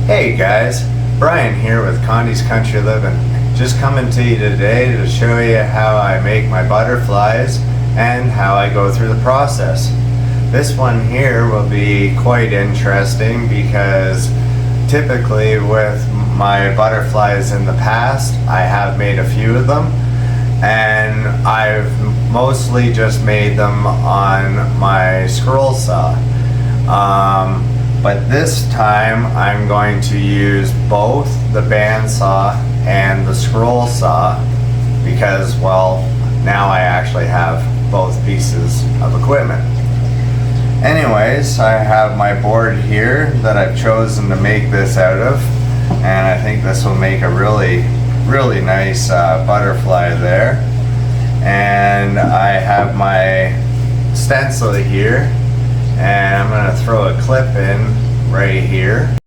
Hey guys, Brian here with Condi's Country Living. Just coming to you today to show you how I make my butterflies and how I go through the process. This one here will be quite interesting because typically with my butterflies in the past, I have made a few of them and I've mostly just made them on my scroll saw. But this time I'm going to use both the bandsaw and the scroll saw because, well, now I actually have both pieces of equipment. Anyways, I have my board here that I've chosen to make this out of, and I think this will make a really nice butterfly there. And I have my stencil here, and I'm going to throw a clip in right here.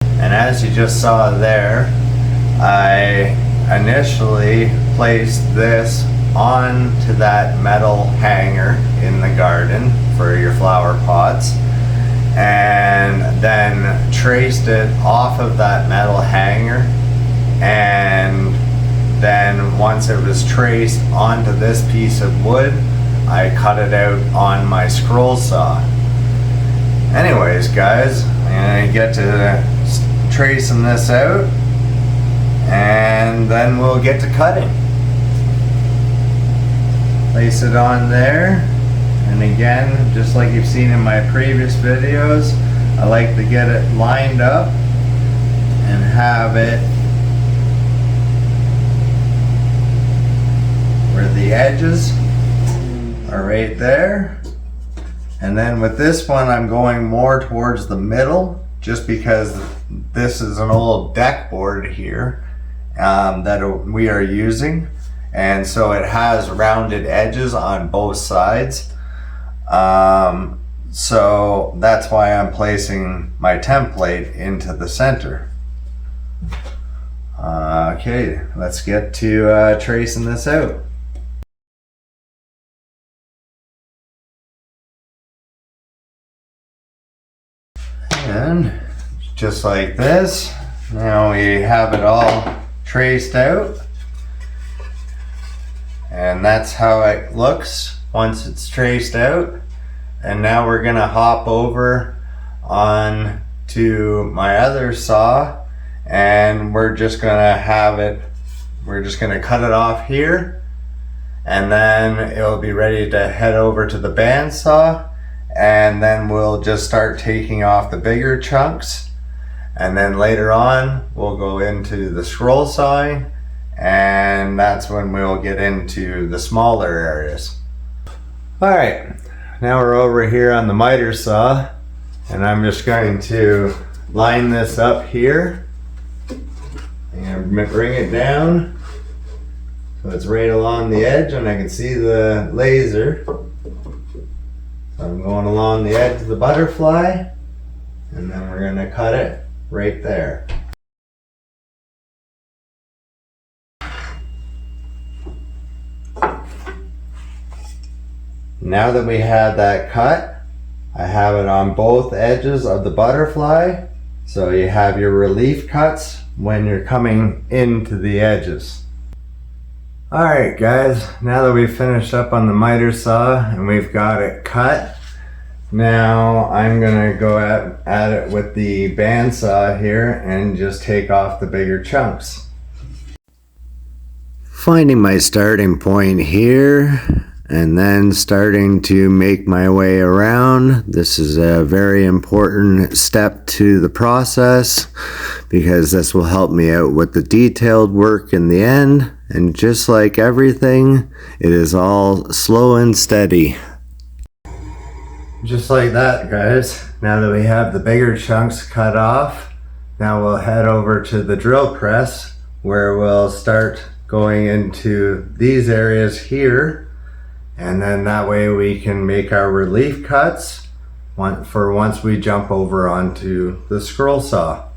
And as you just saw there, I initially placed this onto that metal hanger in the garden for your flower pots, and then traced it off of that metal hanger, and then once it was traced onto this piece of wood, I cut it out on my scroll saw. Anyways guys, I'm going to get to tracing this out and then we'll get to cutting. Place it on there, and again, just like you've seen in my previous videos, I like to get it lined up and have it where the edges are right there. And then with this one I'm going more towards the middle just because this is an old deck board here that we are using, and so it has rounded edges on both sides, so that's why I'm placing my template into the center. Okay, let's get to tracing this out. And just like this, now we have it all traced out, and that's how it looks once it's traced out. And now we're gonna hop over on to my other saw, and we're just gonna cut it off here, and then it'll be ready to head over to the bandsaw, and then we'll just start taking off the bigger chunks, and then later on we'll go into the scroll sawing, and that's when we'll get into the smaller areas. Alright, now we're over here on the miter saw, and I'm just going to line this up here and bring it down so it's right along the edge and I can see the laser. So I'm going along the edge of the butterfly, and then we're going to cut it right there. Now that we have that cut, I have it on both edges of the butterfly, so you have your relief cuts when you're coming into the edges. Alright guys, now that we've finished up on the miter saw and we've got it cut, now I'm going to go at it with the bandsaw here and just take off the bigger chunks. Finding my starting point here and then starting to make my way around. This is a very important step to the process because this will help me out with the detailed work in the end. And just like everything, it is all slow and steady. Just like that guys, now that we have the bigger chunks cut off, now we'll head over to the drill press where we'll start going into these areas here, and then that way we can make our relief cuts for once we jump over onto the scroll saw.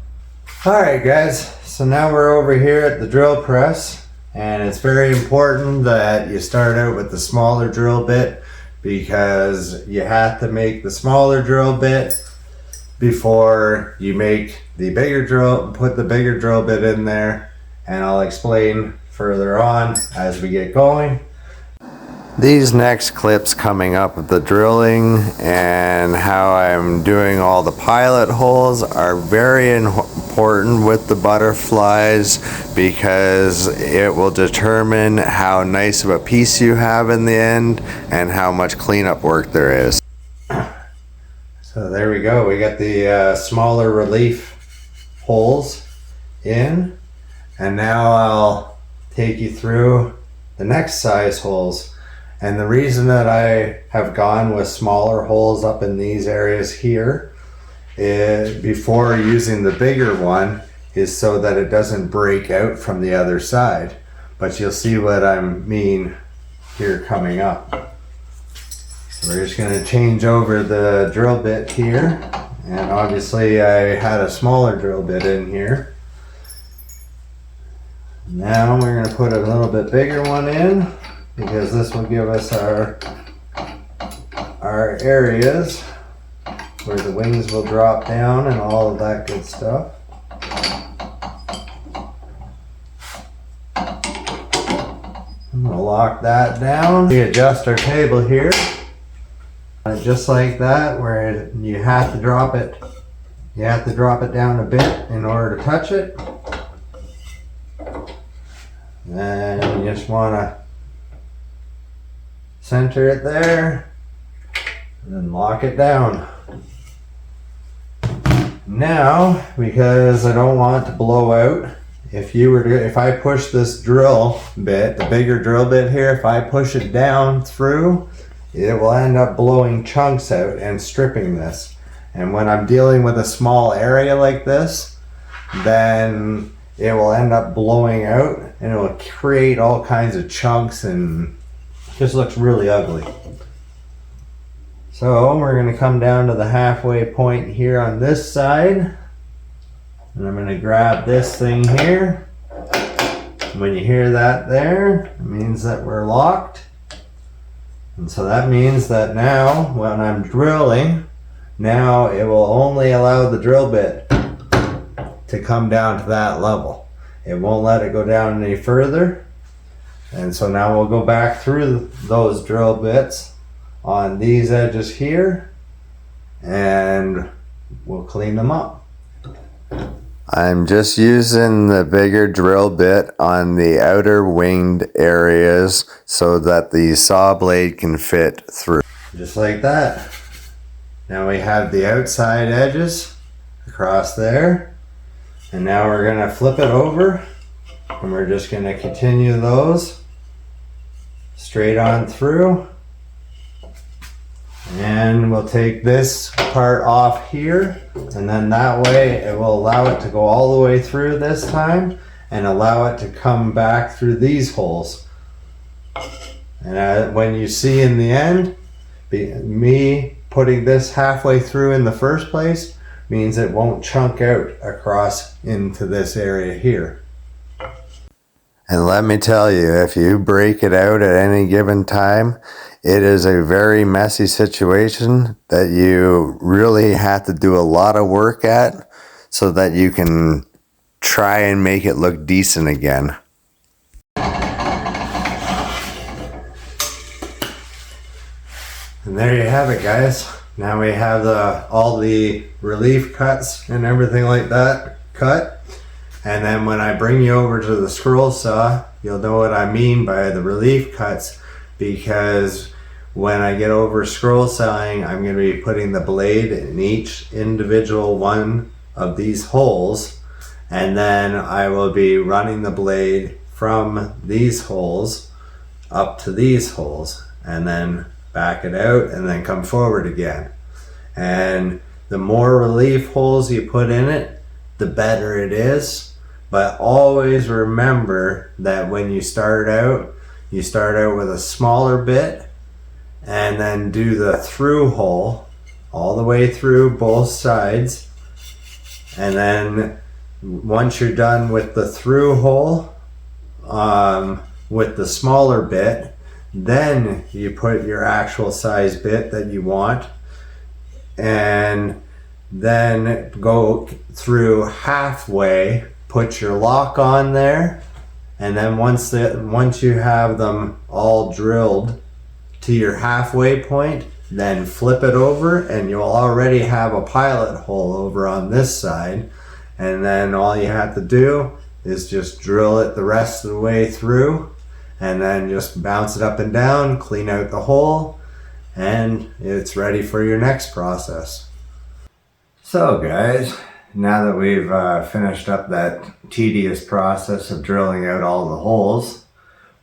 Alright guys, so now we're over here at the drill press, and it's very important that you start out with the smaller drill bit because you have to make the smaller drill bit before you make the bigger drill, put the bigger drill bit in there, and I'll explain further on as we get going. These next clips coming up with the drilling and how I'm doing all the pilot holes are very important with the butterflies, because it will determine how nice of a piece you have in the end and how much cleanup work there is. So there we go, we got the smaller relief holes in, and now I'll take you through the next size holes. And the reason that I have gone with smaller holes up in these areas here is, before using the bigger one, is so that it doesn't break out from the other side. But you'll see what I mean here coming up. So we're just going to change over the drill bit here. And obviously I had a smaller drill bit in here. Now we're going to put a little bit bigger one in, because this will give us our areas where the wings will drop down and all of that good stuff. I'm going to lock that down. We adjust our table here, just like that, where you have to drop it. You have to drop it down a bit in order to touch it. And you just want to center it there and then lock it down. Now, because I don't want it to blow out, if I push this drill bit, the bigger drill bit here, if I push it down through, it will end up blowing chunks out and stripping this. And when I'm dealing with a small area like this, then it will end up blowing out and it will create all kinds of chunks and just looks really ugly. So we're going to come down to the halfway point here on this side, and I'm going to grab this thing here. When you hear that there, it means that we're locked. And so that means that now when I'm drilling, now it will only allow the drill bit to come down to that level. It won't let it go down any further. And so now we'll go back through those drill bits on these edges here and we'll clean them up. I'm just using the bigger drill bit on the outer winged areas so that the saw blade can fit through. Just like that. Now we have the outside edges across there, and now we're going to flip it over. And we're just going to continue those straight on through. And we'll take this part off here, and then that way it will allow it to go all the way through this time and allow it to come back through these holes. And when you see in the end, me putting this halfway through in the first place means it won't chunk out across into this area here. And let me tell you, if you break it out at any given time, it is a very messy situation that you really have to do a lot of work at so that you can try and make it look decent again. And there you have it, guys. Now we have all the relief cuts and everything like that cut. And then when I bring you over to the scroll saw, you'll know what I mean by the relief cuts, because when I get over scroll sawing, I'm going to be putting the blade in each individual one of these holes, and then I will be running the blade from these holes up to these holes, and then back it out and then come forward again. And the more relief holes you put in it, the better it is. But always remember that when you start out with a smaller bit, and then do the through hole all the way through both sides. And then once you're done with the through hole with the smaller bit, Then you put your actual size bit that you want, and then go through halfway, put your lock on there, and then once you have them all drilled to your halfway point, then flip it over and you'll already have a pilot hole over on this side. And then all you have to do is just drill it the rest of the way through, and then just bounce it up and down, clean out the hole, and it's ready for your next process. So guys, now that we've finished up that tedious process of drilling out all the holes,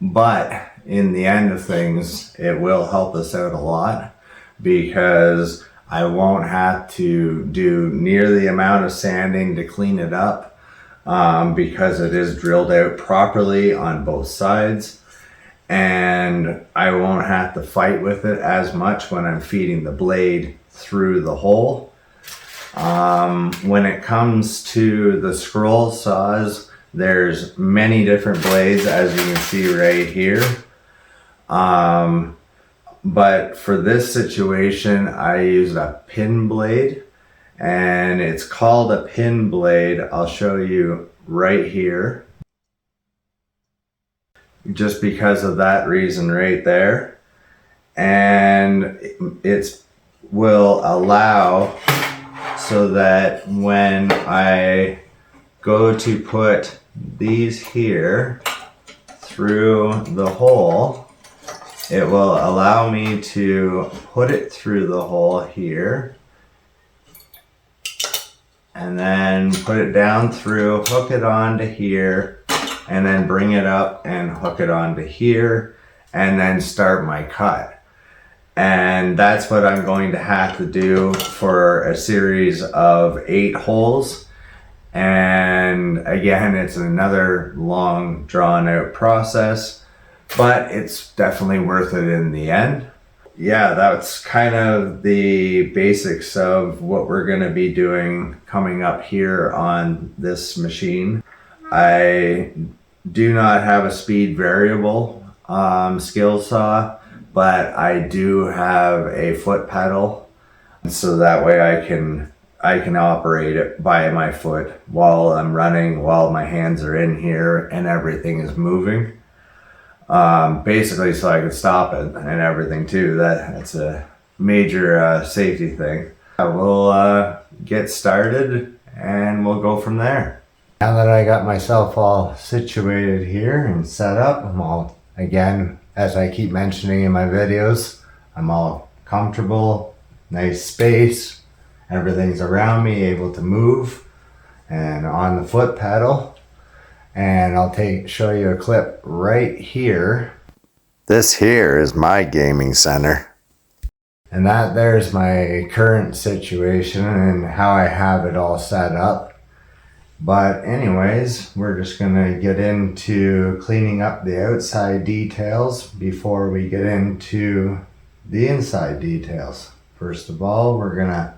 but in the end of things, it will help us out a lot, because I won't have to do near the amount of sanding to clean it up, because it is drilled out properly on both sides, and I won't have to fight with it as much when I'm feeding the blade through the hole. When it comes to the scroll saws, there's many different blades, as you can see right here. But for this situation, I used a pin blade, and it's called a pin blade. I'll show you right here, just because of that reason right there. And it will allow so that when I go to put these here through the hole, it will allow me to put it through the hole here, and then put it down through, hook it onto here, and then bring it up and hook it onto here, and then start my cut. And that's what I'm going to have to do for a series of 8 holes. And again, it's another long, drawn out process, but it's definitely worth it in the end. Yeah, that's kind of the basics of what we're going to be doing coming up here on this machine. I do not have a speed variable skill saw, but I do have a foot pedal, so that way I can operate it by my foot while I'm running, while my hands are in here and everything is moving. Basically so I can stop it and everything too. That's a major safety thing. We'll get started and we'll go from there. Now that I got myself all situated here and set up, I'm all, again, as I keep mentioning in my videos, I'm all comfortable, nice space, everything's around me, able to move, and on the foot pedal. And I'll show you a clip right here. This here is my gaming center. And that there's my current situation and how I have it all set up. But anyways, we're just gonna get into cleaning up the outside details before we get into the inside details. First of all, we're gonna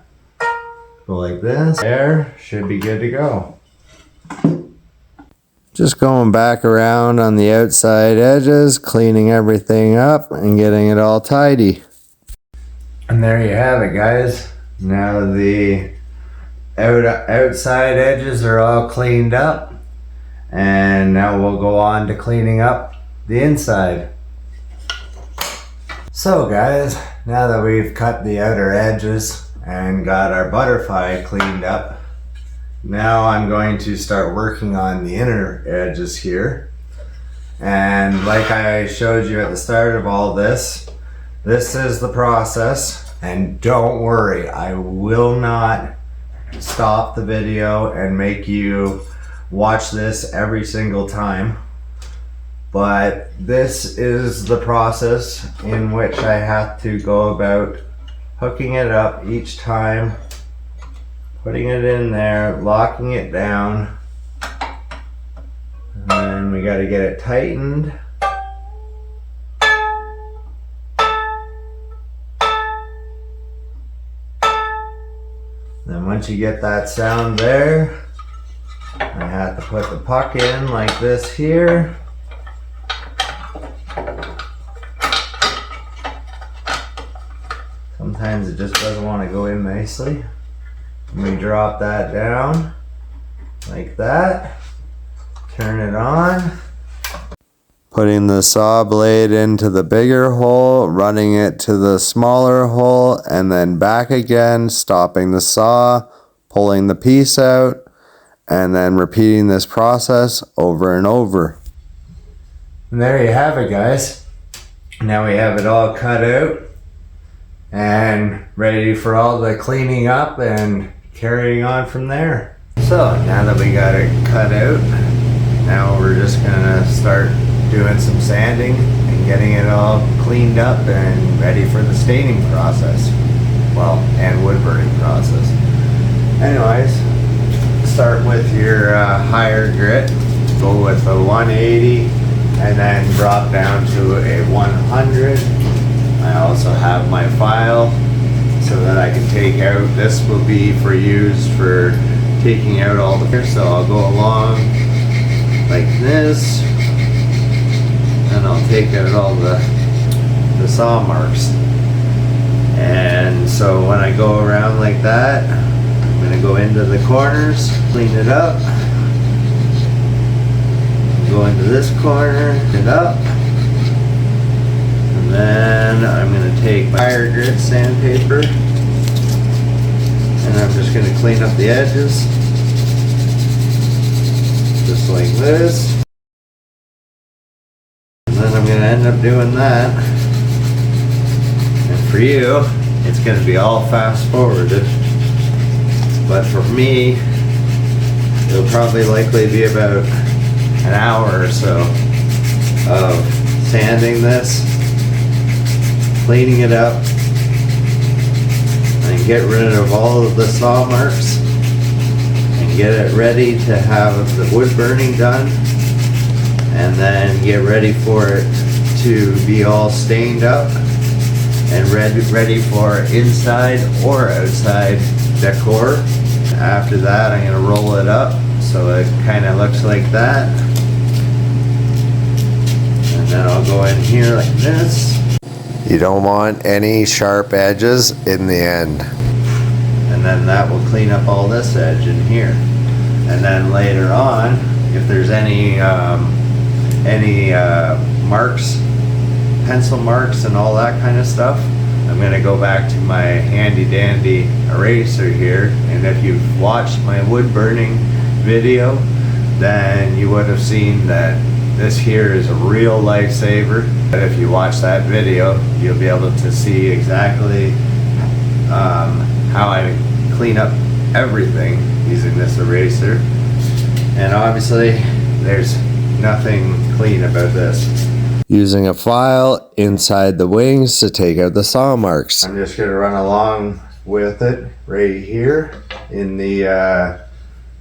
go like this. There, should be good to go. Just going back around on the outside edges, cleaning everything up and getting it all tidy. And there you have it, guys. Now the outside edges are all cleaned up, and now we'll go on to cleaning up the inside. So guys, now that we've cut the outer edges and got our butterfly cleaned up, now I'm going to start working on the inner edges here. And like I showed you at the start of all this is the process. And don't worry, I will not stop the video and make you watch this every single time. But this is the process in which I have to go about hooking it up each time, putting it in there, locking it down, and then we got to get it tightened. Then once you get that sound there, I have to put the puck in like this here. Sometimes it just doesn't want to go in nicely. We drop that down like that. Turn it on. Putting the saw blade into the bigger hole, running it to the smaller hole, and then back again, stopping the saw, pulling the piece out, and then repeating this process over and over. And there you have it, guys. Now we have it all cut out and ready for all the cleaning up and carrying on from there. So now that we got it cut out, now we're just gonna start doing some sanding and getting it all cleaned up and ready for the staining process. Well, and wood burning process. Anyways, start with your higher grit. Go with a 180 and then drop down to a 100. I also have my file so that I can take out, this will be for use for taking out all the, so I'll go along like this. And I'll take out all the saw marks. And so when I go around like that, I'm going to go into the corners, clean it up. Go into this corner, it up. And then I'm going to take my higher grit sandpaper. And I'm just going to clean up the edges. Just like this. Then I'm going to end up doing that. And for you, it's going to be all fast forwarded. But for me, it'll probably likely be about an hour or so of sanding this, cleaning it up, and get rid of all of the saw marks, and get it ready to have the wood burning done. And then get ready for it to be all stained up and ready for inside or outside decor. After that, I'm going to roll it up so it kind of looks like that. And then I'll go in here like this. You don't want any sharp edges in the end. And then that will clean up all this edge in here. And then later on, if there's any marks, pencil marks and all that kind of stuff, I'm going to go back to my handy dandy eraser here, and if you've watched my wood burning video, then you would have seen that this here is a real lifesaver. But if you watch that video, you'll be able to see exactly how I clean up everything using this eraser. And obviously there's nothing clean about this. Using a file inside the wings to take out the saw marks. I'm just going to run along with it right here in the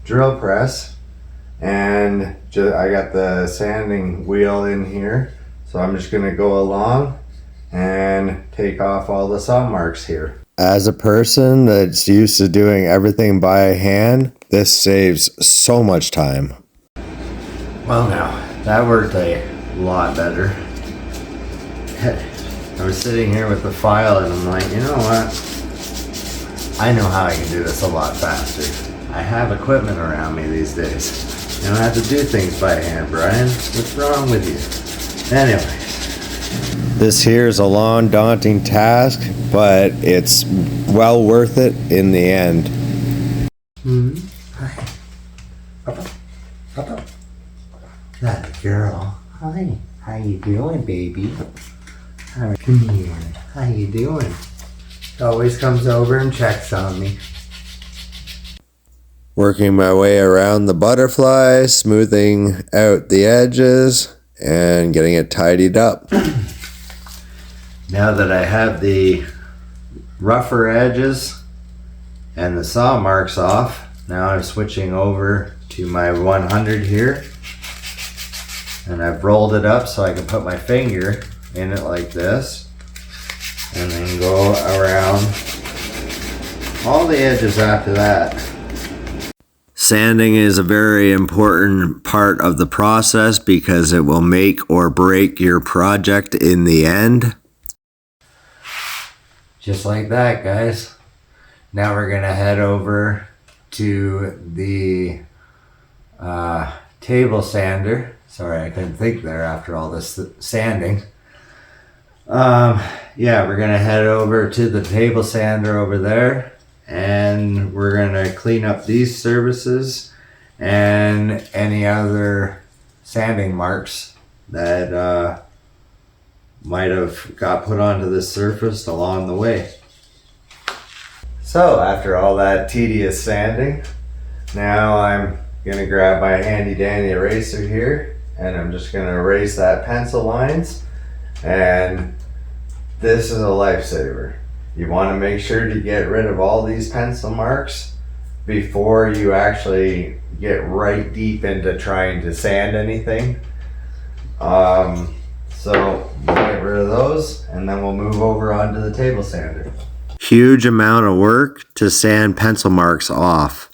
drill press, and I got the sanding wheel in here, so I'm just going to go along and take off all the saw marks here. As a person that's used to doing everything by hand, this saves so much time. Well, now that worked a lot better. I was sitting here with the file and I'm like, you know what? I know how I can do this a lot faster. I have equipment around me these days. You don't have to do things by hand, Brian. What's wrong with you? Anyways. This here is a long, daunting task, but it's well worth it in the end. Hi. Papa. That girl. Hi. How you doing, baby? All right, come here. How you doing? Always comes over and checks on me. Working my way around the butterfly, smoothing out the edges, and getting it tidied up. Now that I have the rougher edges and the saw marks off, now I'm switching over to my 100 here. And I've rolled it up so I can put my finger in it like this. And then go around all the edges after that. Sanding is a very important part of the process because it will make or break your project in the end. Just like that, guys. Now we're gonna head over to the table sander. Sorry, I couldn't think there after all this sanding. Yeah, we're gonna head over to the table sander over there, and we're gonna clean up these surfaces and any other sanding marks that might have got put onto this surface along the way. So after all that tedious sanding, now I'm gonna grab my handy dandy eraser here, and I'm just gonna erase that pencil lines. And this is a lifesaver. You want to make sure to get rid of all these pencil marks before you actually get right deep into trying to sand anything. So get rid of those, and then we'll move over onto the table sander. Huge amount of work to sand pencil marks off.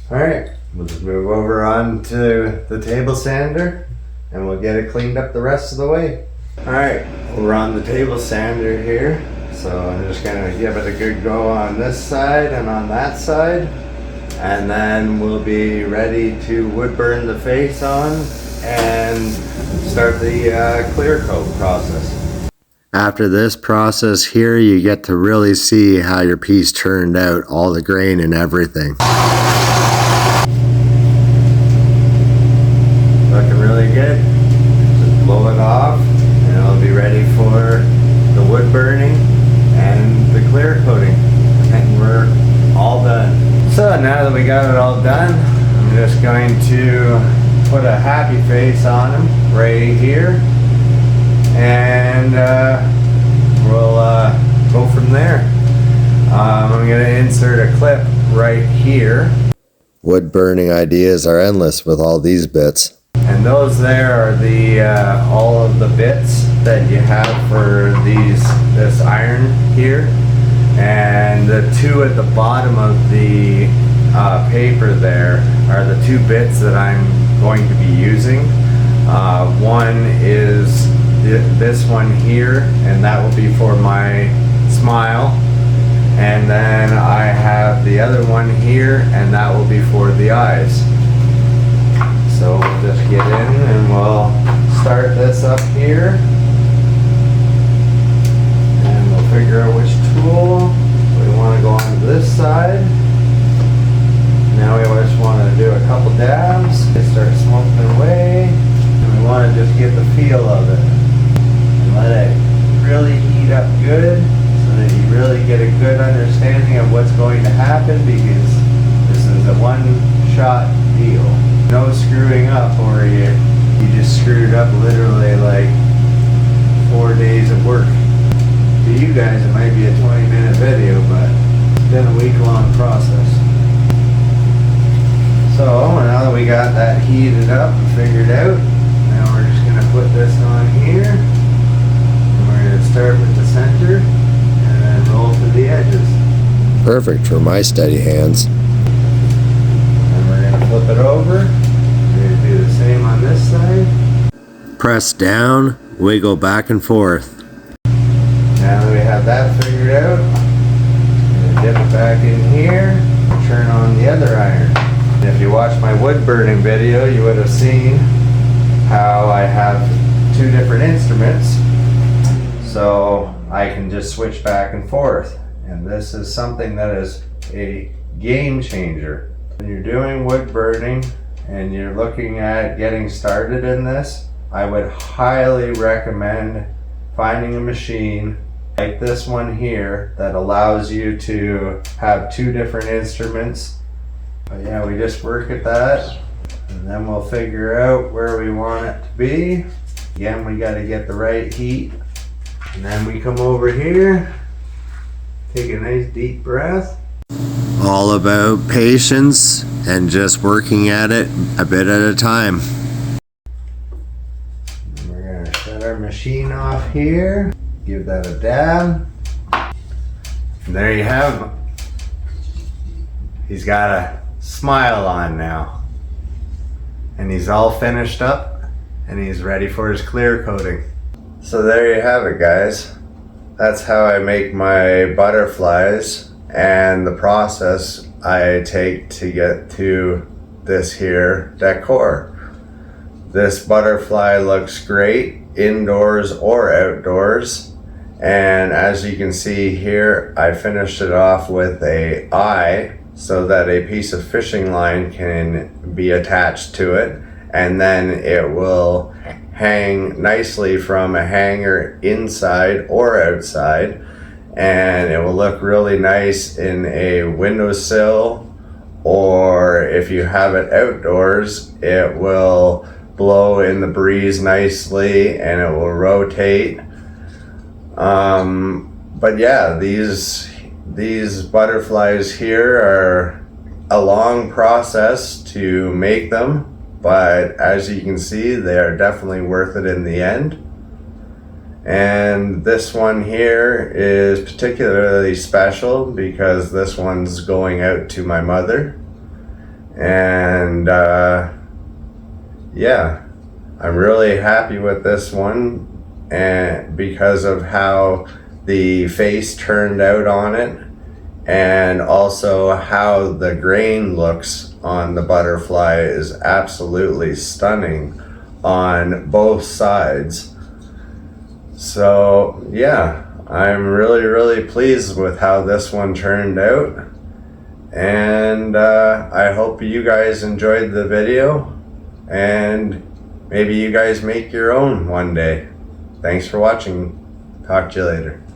All right, we'll just move over onto the table sander, and we'll get it cleaned up the rest of the way. All right, we're on the table sander here, so I'm just gonna give it a good go on this side and on that side, and then we'll be ready to wood burn the face on and start the clear coat process. After this process here, you get to really see how your piece turned out, all the grain and everything. Looking really good. Just blow it off, and it'll be ready for the wood burning and the clear coating, and we're all done. So now that we got it all done, I'm just going to put a happy face on him right here, and we'll go from there. I'm going to insert a clip right here. Wood burning ideas are endless with all these bits. And those there are the all of the bits that you have for this iron here, and the two at the bottom of the paper there are the two bits that I'm going to be using. One is this one here, and that will be for my smile, and then I have the other one here, and that will be for the eyes. So we'll just get in and we'll start this up here, and we'll figure out which tool we want to go onto this side. Now we just want to do a couple dabs, start smoking away, and we want to just get the feel of it and let it really heat up good so that you really get a good understanding of what's going to happen, because this is a one-shot deal. No screwing up, or you just screwed up literally like 4 days of work. To you guys it might be a 20-minute video, but it's been a week-long process. So now that we got that heated up and figured out, now we're just going to put this on here, and we're going to start with the center and then roll to the edges. Perfect for my steady hands. And we're going to flip it over. We're going to do the same on this side. Press down, wiggle back and forth. Now that we have that figured out, we're going to dip it back in here and turn on the other iron. And if you watched my wood burning video, you would have seen how I have two different instruments, so I can just switch back and forth. And this is something that is a game changer. When you're doing wood burning and you're looking at getting started in this, I would highly recommend finding a machine like this one here that allows you to have two different instruments. But yeah, we just work at that, and then we'll figure out where we want it to be. Again, we got to get the right heat, and then we come over here, take a nice deep breath. All about patience and just working at it a bit at a time. And we're going to shut our machine off here, give that a dab. And there you have him. He's got a smile on now, and he's all finished up, and he's ready for his clear coating. So there you have it, guys. that's how I make my butterflies, and the process I take to get to this here decor. This butterfly looks great indoors or outdoors, and as you can see here, I finished it off with a eye so that a piece of fishing line can be attached to it, and then it will hang nicely from a hanger inside or outside, and it will look really nice in a windowsill, or if you have it outdoors, it will blow in the breeze nicely and it will rotate. But yeah, these butterflies here are a long process to make them, but as you can see, they are definitely worth it in the end. And this one here is particularly special because this one's going out to my mother. And yeah, I'm really happy with this one, and because of how the face turned out on it, and also how the grain looks on the butterfly is absolutely stunning on both sides. So yeah, I'm really pleased with how this one turned out, and I hope you guys enjoyed the video, and maybe you guys make your own one day. Thanks for watching. Talk to you later.